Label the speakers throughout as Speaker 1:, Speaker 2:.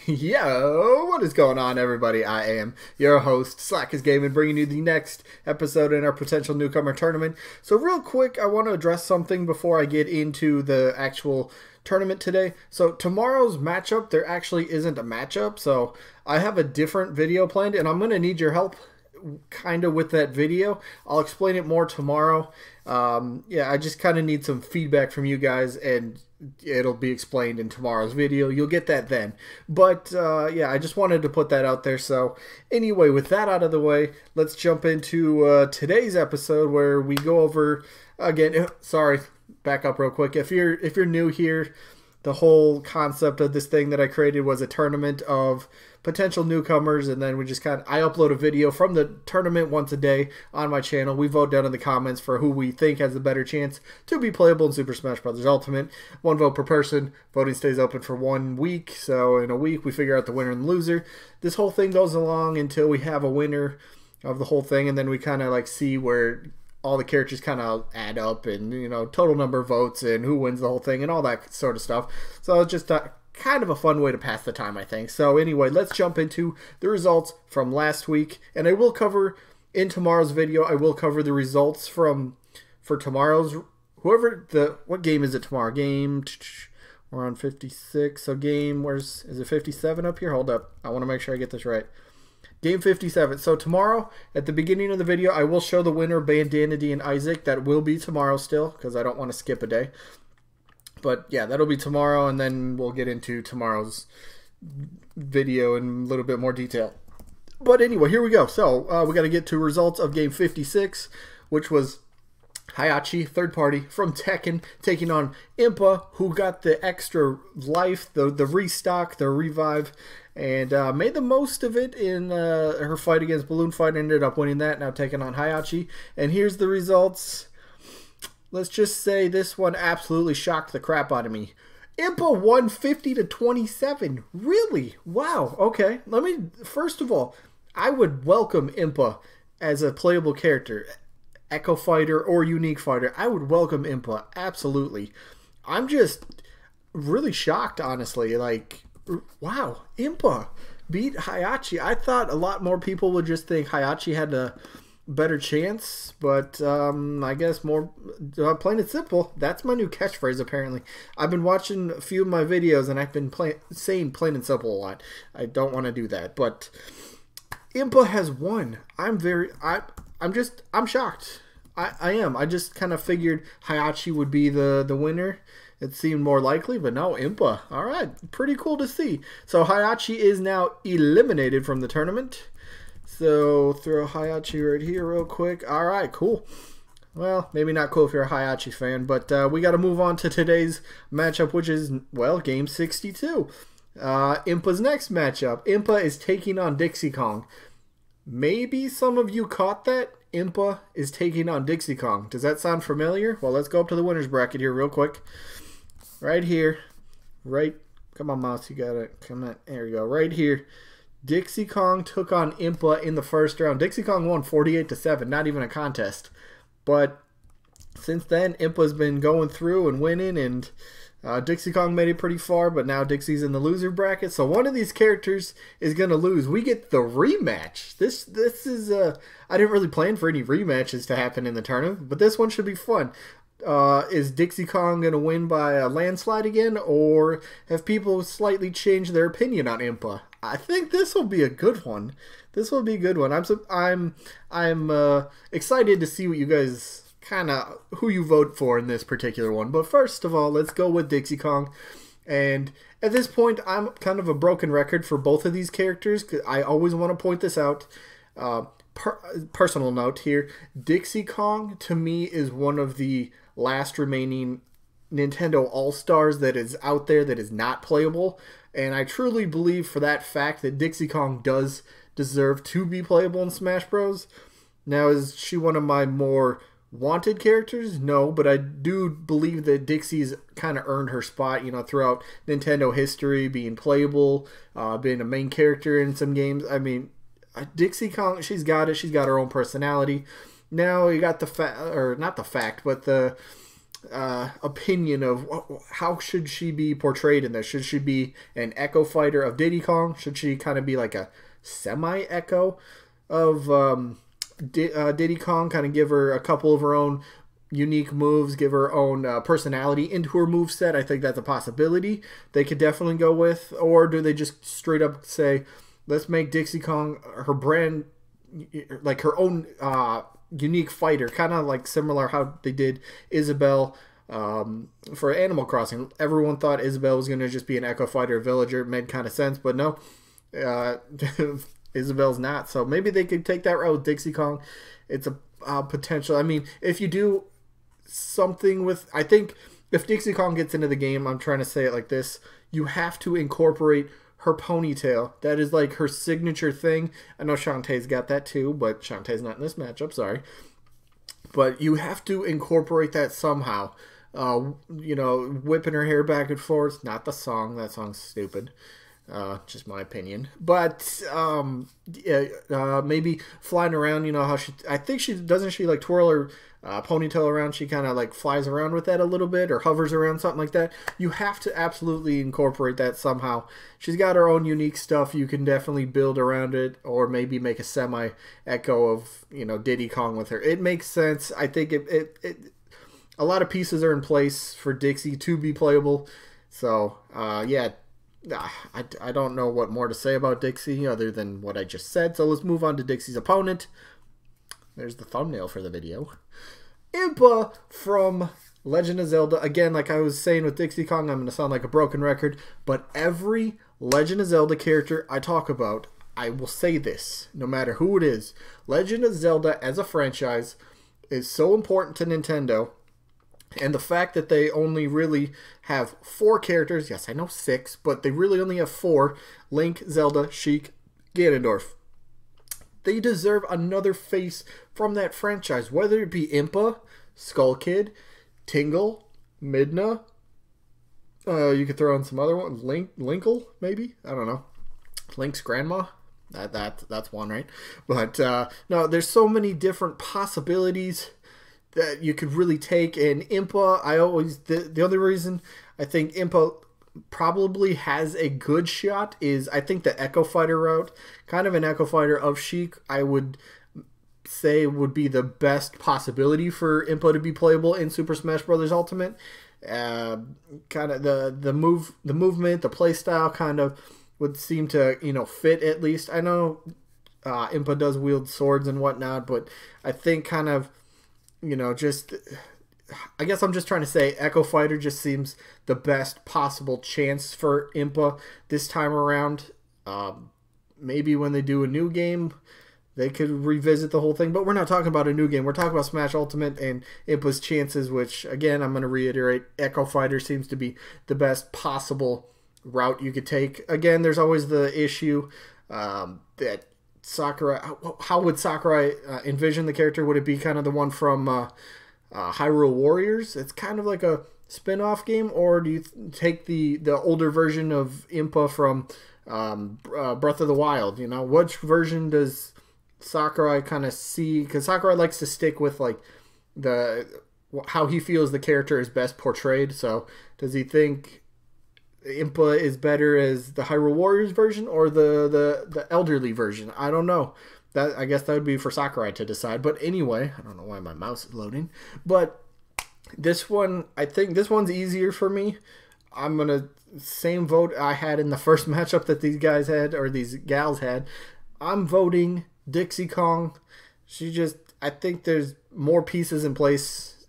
Speaker 1: Yo, what is going on, everybody? I am your host, Slackerz Gaming, bringing you the next episode in our potential newcomer tournament. So real quick, I want to address something before I get into the actual tournament today. So tomorrow's matchup, there actually isn't a matchup, so I have a different video planned, and I'm going to need your help kind of with that video. I'll explain it more tomorrow. Yeah, I just kind of need some feedback from you guys, and it'll be explained in tomorrow's video. You'll get that then. But yeah, I just wanted to put that out there. So anyway, with that out of the way, let's jump into today's episode where we go over again. Sorry, back up real quick. If you're new here, the whole concept of this thing that I created was a tournament of potential newcomers, and then we just I upload a video from the tournament once a day on my channel. We vote down in the comments for who we think has a better chance to be playable in Super Smash Bros. Ultimate. One vote per person. Voting stays open for 1 week, so in a week we figure out the winner and the loser. This whole thing goes along until we have a winner of the whole thing, and then we kind of like see where all the characters kind of add up, and total number of votes and who wins the whole thing and all that sort of stuff. So it's just kind of a fun way to pass the time, I think. So anyway, let's jump into the results from last week, and I will cover in tomorrow's video. I will cover the results for tomorrow's what game is it tomorrow? Game we're on 56. So game is it 57 up here? Hold up, I want to make sure I get this right. Game 57. So tomorrow, at the beginning of the video, I will show the winner, Bandanity and Isaac. That will be tomorrow still, because I don't want to skip a day. But yeah, that'll be tomorrow, and then we'll get into tomorrow's video in a little bit more detail. But anyway, here we go. So we got to get to results of Game 56, which was Hayachi, third party, from Tekken, taking on Impa, who got the extra life, the restock, the revive, and made the most of it in her fight against Balloon Fight. Ended up winning that, now taking on Hayachi. And here's the results. Let's just say this one absolutely shocked the crap out of me. Impa won 50-27. Really? Wow. Okay. First of all, I would welcome Impa as a playable character. Echo Fighter or Unique Fighter. I would welcome Impa. Absolutely. I'm just really shocked, honestly. Like, wow. Impa beat Hayachi. I thought a lot more people would just think Hayachi had a better chance, but I guess more plain and simple. That's my new catchphrase, apparently. I've been watching a few of my videos, and I've been saying plain and simple a lot. I don't want to do that, but Impa has won. I'm shocked. I am. I just kind of figured Hayachi would be the winner. It seemed more likely, but no, Impa. All right, pretty cool to see. So Hayachi is now eliminated from the tournament. So throw Hayachi right here real quick. All right, cool. Well, maybe not cool if you're a Hayachi fan, but we got to move on to today's matchup, which is, well, Game 62. Impa's next matchup. Impa is taking on Dixie Kong. Maybe some of you caught that. Impa is taking on Dixie Kong. Does that sound familiar? Well, let's go up to the winner's bracket here real quick. Right here. Come on, mouse, you got it. Come on, there we go. Right here. Dixie Kong took on Impa in the first round. Dixie Kong won 48-7, not even a contest. But since then, Impa's been going through and winning, and Dixie Kong made it pretty far, but now Dixie's in the loser bracket. So one of these characters is going to lose. We get the rematch. This is I didn't really plan for any rematches to happen in the tournament, but this one should be fun. Is Dixie Kong going to win by a landslide again, or have people slightly changed their opinion on Impa? I think this will be a good one. This will be a good one. I'm excited to see what you guys who you vote for in this particular one. But first of all, let's go with Dixie Kong. And at this point, I'm kind of a broken record for both of these characters, because I always want to point this out. Personal note here, Dixie Kong to me is one of the last remaining Nintendo All-Stars that is out there that is not playable, and I truly believe for that fact that Dixie Kong does deserve to be playable in Smash Bros. Now, is she one of my more wanted characters? No, but I do believe that Dixie's kind of earned her spot, throughout Nintendo history, being playable, being a main character in some games. I mean, Dixie Kong, she's got it. She's got her own personality. Now you got the not the fact, but the opinion of how should she be portrayed in this. Should she be an echo fighter of Diddy Kong? Should she kind of be like a semi-echo of Diddy Kong? Kind of give her a couple of her own unique moves, give her own personality into her moveset. I think that's a possibility they could definitely go with. Or do they just straight up say, let's make Dixie Kong her brand, like her own unique fighter, kind of like similar how they did Isabelle for Animal Crossing. Everyone thought Isabelle was going to just be an echo fighter villager. It made kind of sense, but no, Isabelle's not. So maybe they could take that route with Dixie Kong. It's a potential. I mean, if you do something with, I think if Dixie Kong gets into the game, I'm trying to say it like this, you have to incorporate her ponytail. That is like her signature thing. I know Shantae's got that too, but Shantae's not in this matchup, sorry. But you have to incorporate that somehow. You know, whipping her hair back and forth. Not the song. That song's stupid. Just my opinion. But maybe flying around, you know how she, I think she, doesn't she like twirl her ponytail around? She kind of like flies around with that a little bit, or hovers around, something like that. You have to absolutely incorporate that somehow. She's got her own unique stuff. You can definitely build around it, or maybe make a semi echo of, you know, Diddy Kong with her. It makes sense. I think a lot of pieces are in place for Dixie to be playable. So yeah, I don't know what more to say about Dixie other than what I just said. So let's move on to Dixie's opponent. There's the thumbnail for the video. Impa from Legend of Zelda. Again, like I was saying with Dixie Kong, I'm going to sound like a broken record, but every Legend of Zelda character I talk about, I will say this, no matter who it is. Legend of Zelda as a franchise is so important to Nintendo, and the fact that they only really have 4 characters, yes, I know 6, but they really only have 4, Link, Zelda, Sheik, Ganondorf. They deserve another face from that franchise, whether it be Impa, Skull Kid, Tingle, Midna. You could throw in some other ones. Linkle, maybe? I don't know. Link's grandma? That's one, right? But no, there's so many different possibilities that you could really take. And Impa, the only reason I think Impa probably has a good shot is I think the Echo Fighter route, kind of an Echo Fighter of Sheik, I would say would be the best possibility for Impa to be playable in Super Smash Bros. Ultimate. Kind of the movement, the play style kind of would seem to, you know, fit at least. I know Impa does wield swords and whatnot, but I think kind of, you know, just, I guess I'm just trying to say Echo Fighter just seems the best possible chance for Impa this time around. Maybe when they do a new game, they could revisit the whole thing. But we're not talking about a new game. We're talking about Smash Ultimate and Impa's chances, which, again, I'm going to reiterate, Echo Fighter seems to be the best possible route you could take. Again, there's always the issue that Sakurai, how would Sakurai envision the character? Would it be kind of the one from Hyrule Warriors? It's kind of like a spin-off game, or do you take the older version of Impa from Breath of the Wild? You know, which version does Sakurai kind of see? Because Sakurai likes to stick with like how he feels the character is best portrayed. So does he think Impa is better as the Hyrule Warriors version or the elderly version? I don't know. I guess that would be for Sakurai to decide. But anyway, I don't know why my mouse is loading. But this one, I think this one's easier for me. I'm going to, same vote I had in the first matchup that these guys had, or these gals had. I'm voting Dixie Kong. I think there's more pieces in place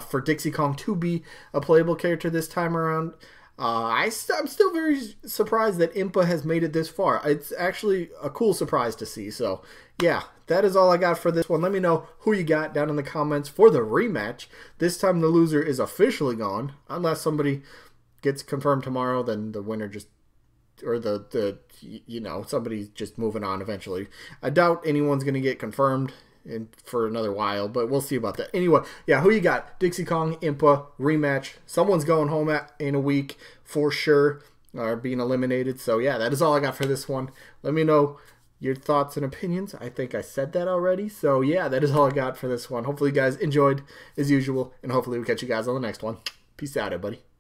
Speaker 1: for Dixie Kong to be a playable character this time around. I'm still very surprised that Impa has made it this far. It's actually a cool surprise to see. So, yeah, that is all I got for this one. Let me know who you got down in the comments for the rematch. This time the loser is officially gone. Unless somebody gets confirmed tomorrow, then the winner just, or you know, somebody's just moving on eventually. I doubt anyone's going to get confirmed for another while, but we'll see about that. Anyway, yeah, who you got? Dixie Kong, Impa, rematch. Someone's going home in a week for sure, or being eliminated. So yeah, that is all I got for this one. Let me know your thoughts and opinions. I think I said that already. So yeah, that is all I got for this one. Hopefully you guys enjoyed as usual, and hopefully we'll catch you guys on the next one. Peace out, everybody.